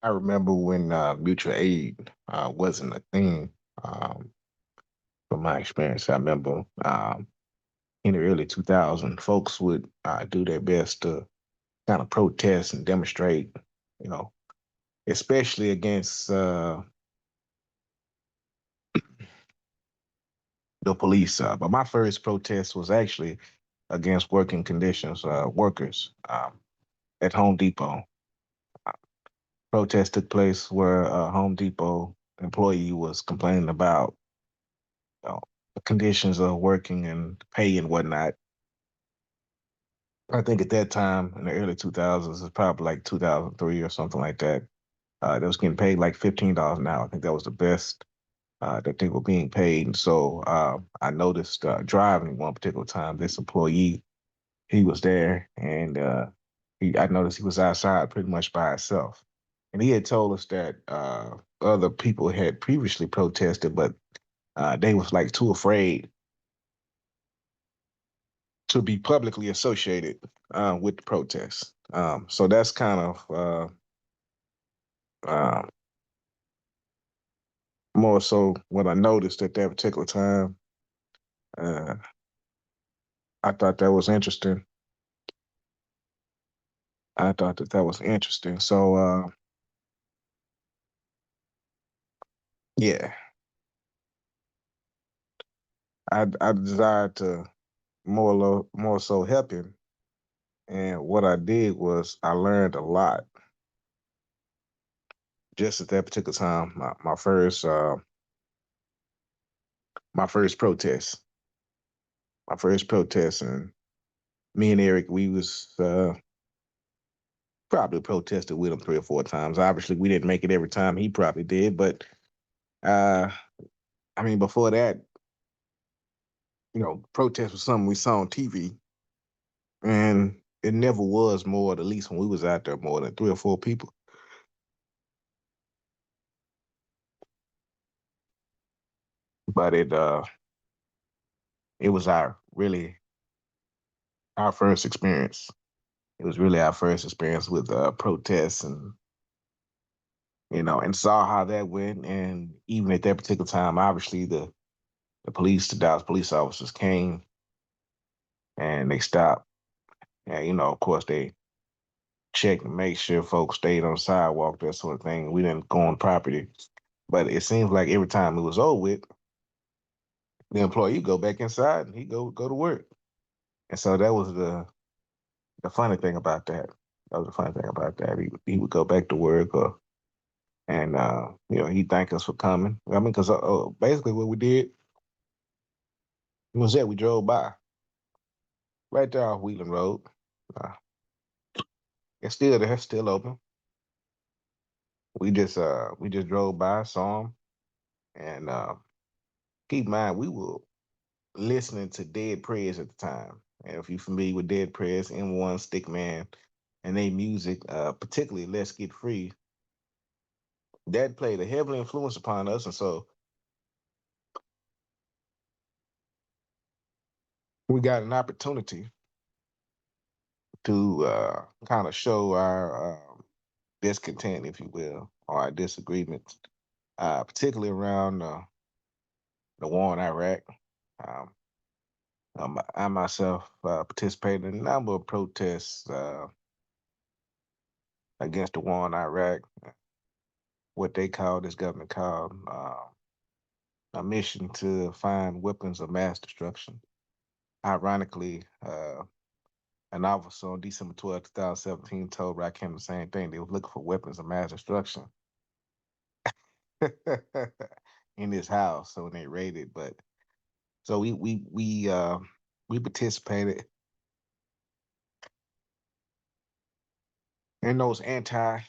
I remember when mutual aid wasn't a thing. From my experience, I remember in the early 2000s, folks would do their best to kind of protest and demonstrate, you know, especially against the police. But my first protest was actually against working conditions, workers at Home Depot. Protest took place where a Home Depot employee was complaining about know, the conditions of working and pay and whatnot. I think at that time in the early 2000s, it's probably like 2003 or something like that. They was getting paid like $15 an hour. I think that was the best that they were being paid. And so I noticed driving one particular time, this employee, he was there and I noticed he was outside pretty much by himself. And he had told us that other people had previously protested, but they was like too afraid to be publicly associated with the protests. So that's kind of uh, more so what I noticed at that particular time. Uh, I thought that was interesting. I thought that that was interesting. So yeah, I desired to more so help him, and what I did was I learned a lot just at that particular time. My first protest, my first protest, and me and Eric, we was probably protested with him 3 or 4 times. Obviously, we didn't make it every time. He probably did, but uh, I mean, before that, protest was something we saw on TV, and it never was more. At least when we was out there, more than 3 or 4 people. But it was our first experience. It was really our first experience with protests, and saw how that went. And even at that particular time, obviously the Dallas police officers came and they stopped. And of course, they checked and make sure folks stayed on the sidewalk, that sort of thing. We didn't go on property. But it seems like every time it was over with, the employee go back inside and he go to work. And so that was the funny thing about that. That was the funny thing about that. He would go back to work and he'd thank us for coming. I mean, because basically what we did was that we drove by right there off Wheeling Road. Uh, it's still there, still open. We just drove by, saw him, and keep in mind we were listening to Dead Prez at the time. And if you're familiar with Dead Prez, M1, Stickman, and they music, particularly Let's Get Free, that played a heavy influence upon us. And so we got an opportunity to kind of show our discontent, if you will, or our disagreements, particularly around the war in Iraq. Um, I myself participated in a number of protests against the war in Iraq, what they called, this government called, a mission to find weapons of mass destruction. Ironically, an officer on December 12th, 2017 told Rakim the same thing. They were looking for weapons of mass destruction in his house. So when they raided, but so we participated in those anti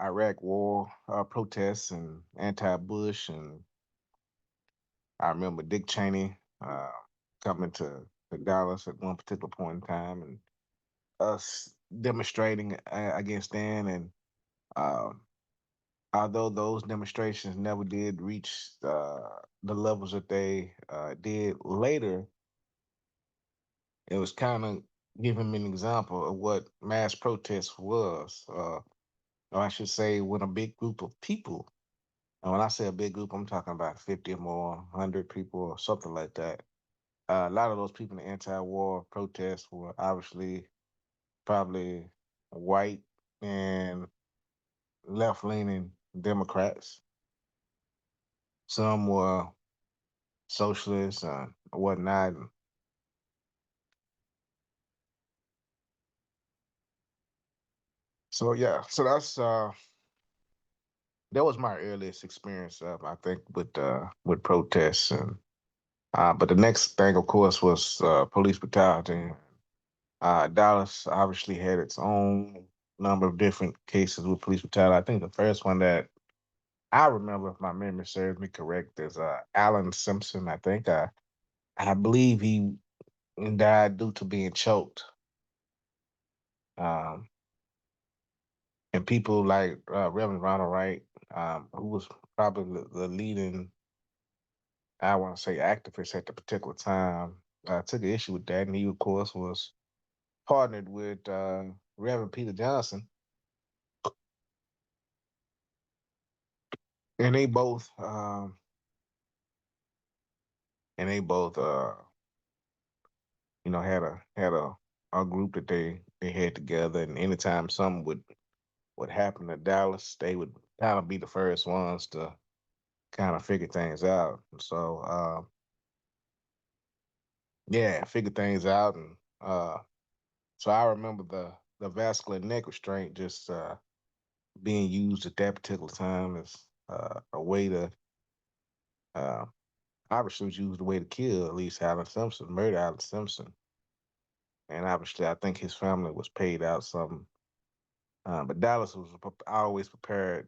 Iraq war protests and anti Bush, and I remember Dick Cheney coming to Dallas at one particular point in time, and us demonstrating against Dan. And um, although those demonstrations never did reach the levels that they did later, it was kind of giving me an example of what mass protest was. or I should say, when a big group of people, and when I say a big group, I'm talking about 50 or more, 100 people, or something like that. A lot of those people in the anti-war protests were obviously probably white and left-leaning Democrats. Some were socialists and whatnot. So yeah, so that was my earliest experience, I think, with protests. And but the next thing, of course, was police brutality. Dallas obviously had its own number of different cases with police brutality. I think the first one that I remember, if my memory serves me correct, is Alan Simpson. I believe he died due to being choked. Um, and people like Reverend Ronald Wright, who was probably the leading, I want to say, activist at the particular time, took an issue with that, and he, of course, was partnered with Reverend Peter Johnson, and they both, had a group that they had together, and anytime something would happen to Dallas, they would kind of be the first ones to kind of figure things out. So yeah, figure things out, and so I remember the vascular neck restraint just being used at that particular time as a way to uh, obviously was used a way to kill at least Alan Simpson, murder Alan Simpson, and obviously I think his family was paid out some. But Dallas was always prepared